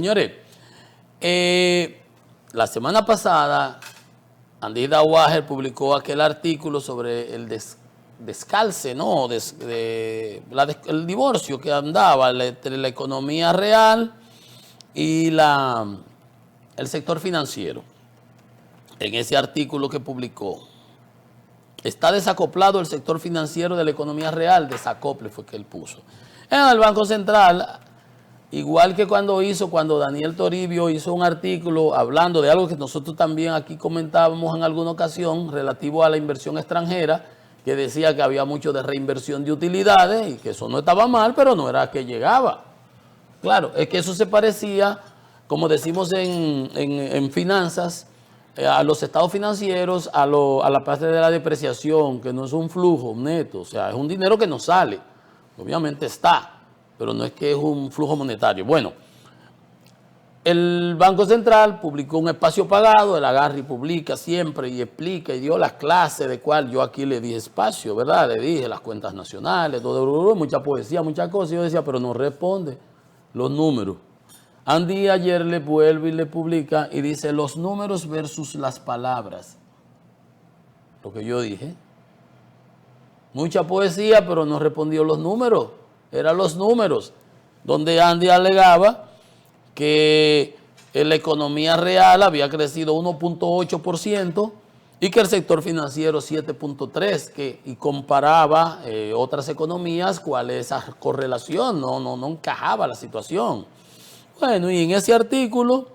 Señores, la semana pasada, Andy Dauager publicó aquel artículo sobre el descalce, ¿no? El divorcio que andaba entre la economía real y el sector financiero. En ese artículo que publicó, está desacoplado el sector financiero de la economía real, desacople fue que él puso. En el Banco Central, igual que cuando Daniel Toribio hizo un artículo hablando de algo que nosotros también aquí comentábamos en alguna ocasión relativo a la inversión extranjera, que decía que había mucho de reinversión de utilidades y que eso no estaba mal, pero no era que llegaba. Claro, es que eso se parecía, como decimos en finanzas, a los estados financieros, a la parte de la depreciación, que no es un flujo neto, o sea, es un dinero que no sale. Obviamente está, pero no es que es un flujo monetario. Bueno, el Banco Central publicó un espacio pagado, el agarra y publica siempre y explica y dio las clases de cuál yo aquí le di espacio, ¿verdad? Le dije las cuentas nacionales, todo, mucha poesía, muchas cosas. Y yo decía, pero no responde los números. Andy ayer le vuelve y le publica y dice los números versus las palabras. Lo que yo dije. Mucha poesía, pero no respondió los números. Eran los números. Donde Andy alegaba que la economía real había crecido 1.8% y que el sector financiero 7.3%, y comparaba otras economías, cuál es esa correlación, no encajaba la situación. Bueno, y en ese artículo,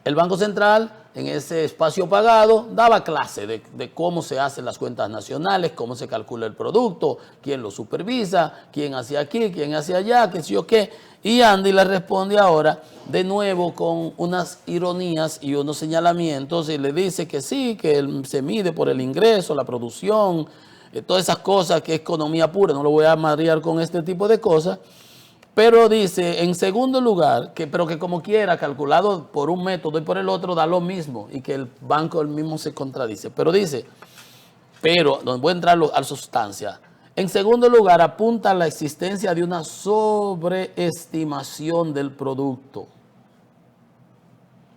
el Banco Central, en ese espacio pagado, daba clase de cómo se hacen las cuentas nacionales, cómo se calcula el producto, quién lo supervisa, quién hace aquí, quién hace allá, qué sé yo qué. Y Andy le responde ahora, de nuevo, con unas ironías y unos señalamientos, y le dice que sí, que él se mide por el ingreso, la producción, todas esas cosas que es economía pura. No lo voy a marear con este tipo de cosas. Pero dice, en segundo lugar, pero que como quiera, calculado por un método y por el otro, da lo mismo, y que el banco el mismo se contradice. Pero dice, donde voy a entrar a la sustancia. En segundo lugar, apunta a la existencia de una sobreestimación del producto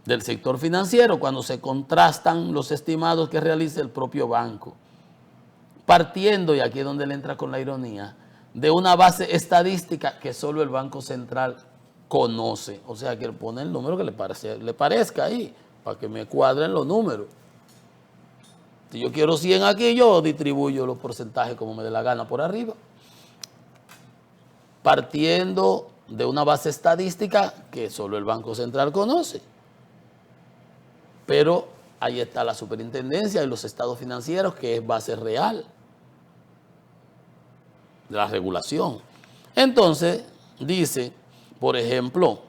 del sector financiero cuando se contrastan los estimados que realiza el propio banco. Partiendo, y aquí es donde le entra con la ironía, de una base estadística que solo el Banco Central conoce. O sea, que él pone el número que le parezca ahí, para que me cuadren los números. Si yo quiero 100 aquí, yo distribuyo los porcentajes como me dé la gana por arriba. Partiendo de una base estadística que solo el Banco Central conoce. Pero ahí está la superintendencia y los estados financieros, que es base real de la regulación. Entonces, dice, por ejemplo,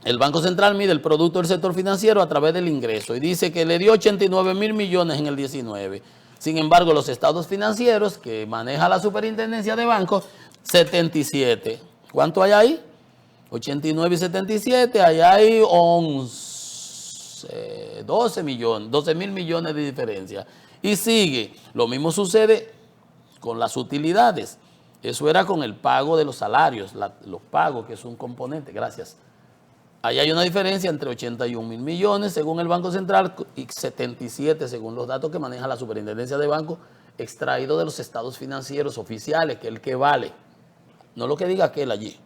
el Banco Central mide el producto del sector financiero a través del ingreso y dice que le dio 89 mil millones en el 19. Sin embargo, los estados financieros que maneja la superintendencia de bancos, 77. ¿Cuánto hay ahí? 89 y 77, allá hay 12 mil millones de diferencia. Y sigue, lo mismo sucede con las utilidades. Eso era con el pago de los salarios, los pagos, que es un componente, gracias. Ahí hay una diferencia entre 81 mil millones según el Banco Central y 77 según los datos que maneja la Superintendencia de Bancos, extraídos de los estados financieros oficiales, que es el que vale, no lo que diga aquel allí.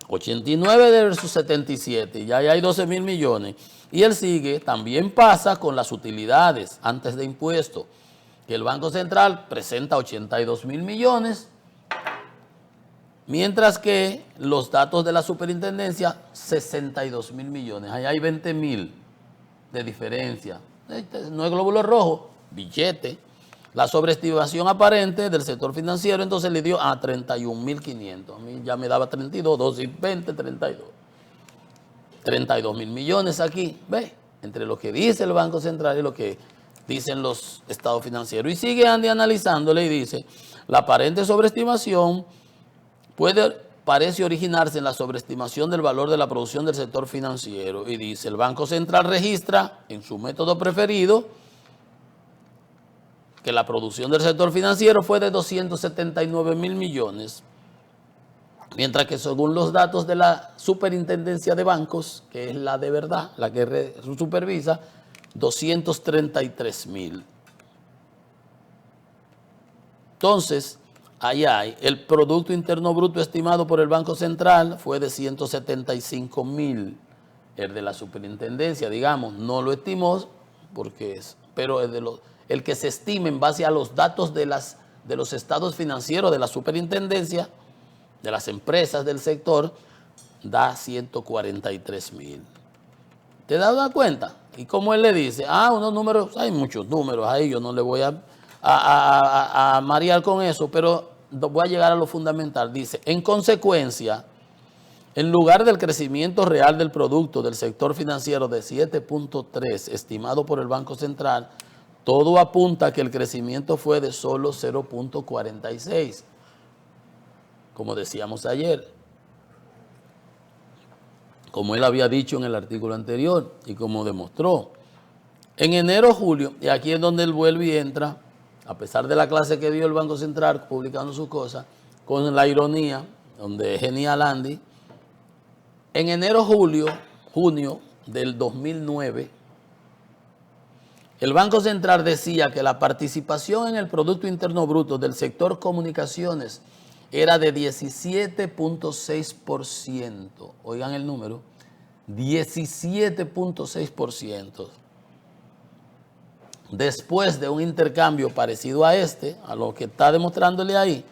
89 versus 77, ya hay 12 mil millones. Y él sigue, también pasa con las utilidades antes de impuestos, que el Banco Central presenta 82 mil millones, mientras que los datos de la superintendencia, 62 mil millones. Ahí hay 20 mil de diferencia. No es glóbulo rojo, billete. La sobreestimación aparente del sector financiero entonces le dio a 31.500. A mí ya me daba 32, 2 y 20, 32. 32 mil millones aquí, ¿ve? Entre lo que dice el Banco Central y lo que dicen los estados financieros. Y sigue Andy analizándole y dice, la aparente sobreestimación parece originarse en la sobreestimación del valor de la producción del sector financiero. Y dice, el Banco Central registra en su método preferido que la producción del sector financiero fue de 279 mil millones, Mientras que según los datos de la Superintendencia de Bancos, que es la de verdad, la que supervisa, 233,000. Entonces, ahí hay, el Producto Interno Bruto estimado por el Banco Central fue de 175,000. El de la superintendencia, digamos, no lo estimó, porque es, pero el que se estime en base a los datos de los estados financieros de la superintendencia, de las empresas del sector, da 143,000. ¿Te das cuenta? Y como él le dice, unos números, hay muchos números ahí, yo no le voy a marear con eso, pero voy a llegar a lo fundamental. Dice, en consecuencia, en lugar del crecimiento real del producto del sector financiero de 7.3 estimado por el Banco Central, todo apunta a que el crecimiento fue de solo 0.46, como decíamos ayer, como él había dicho en el artículo anterior y como demostró. En enero-julio, y aquí es donde él vuelve y entra, a pesar de la clase que dio el Banco Central publicando sus cosas, con la ironía, donde es genial Andy. En enero-junio del 2009, el Banco Central decía que la participación en el Producto Interno Bruto del sector comunicaciones era de 17.6%. Oigan el número, 17.6%. Después de un intercambio parecido a a lo que está demostrándole ahí,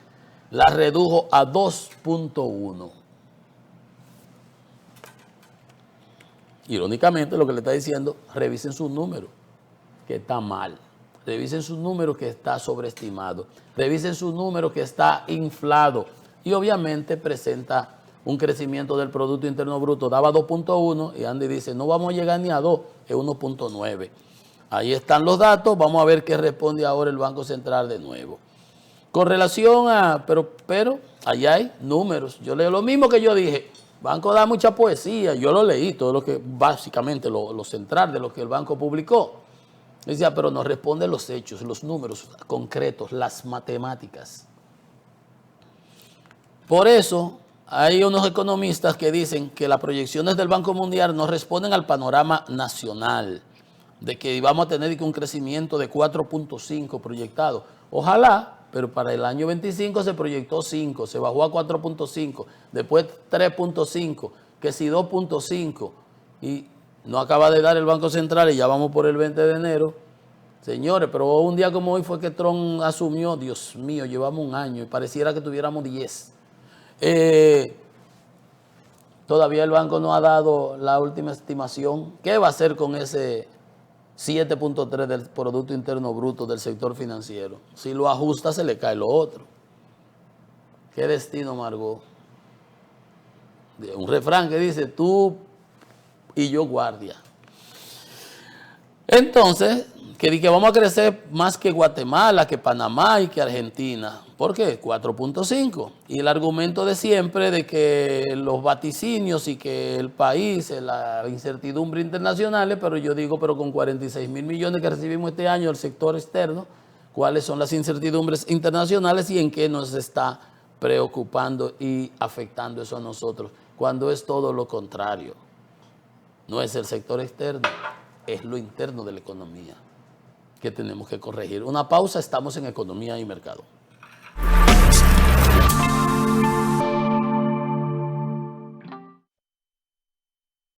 la redujo a 2.1%. Irónicamente, lo que le está diciendo, revisen sus números, que está mal. Revisen sus números, que está sobreestimado. Revisen sus números, que está inflado. Y obviamente presenta un crecimiento del Producto Interno Bruto. Daba 2.1 y Andy dice, no vamos a llegar ni a 2, es 1.9. Ahí están los datos. Vamos a ver qué responde ahora el Banco Central de nuevo. Con relación a, pero allá hay números. Yo leo lo mismo que yo dije. Banco da mucha poesía, yo lo leí, todo lo que, básicamente lo central de lo que el banco publicó. Decía, pero nos responden los hechos, los números concretos, las matemáticas. Por eso hay unos economistas que dicen que las proyecciones del Banco Mundial no responden al panorama nacional, de que vamos a tener un crecimiento de 4.5 proyectado. Ojalá. Pero para el año 25 se proyectó 5, se bajó a 4.5, después 3.5, que si 2.5, y no acaba de dar el Banco Central y ya vamos por el 20 de enero. Señores, pero un día como hoy fue que Trump asumió, Dios mío, llevamos un año y pareciera que tuviéramos 10. Todavía el banco no ha dado la última estimación. ¿Qué va a hacer con ese 7.3 del Producto Interno Bruto del sector financiero? Si lo ajusta, se le cae lo otro. ¿Qué destino, Margot? Un refrán que dice, tú y yo guardia. Entonces, que vamos a crecer más que Guatemala, que Panamá y que Argentina. ¿Por qué? 4.5. Y el argumento de siempre de que los vaticinios y que el país, la incertidumbre internacional, pero yo digo, pero con 46,000 millones que recibimos este año del sector externo, ¿cuáles son las incertidumbres internacionales y en qué nos está preocupando y afectando eso a nosotros? Cuando es todo lo contrario. No es el sector externo, es lo interno de la economía que tenemos que corregir. Una pausa, estamos en Economía y Mercado.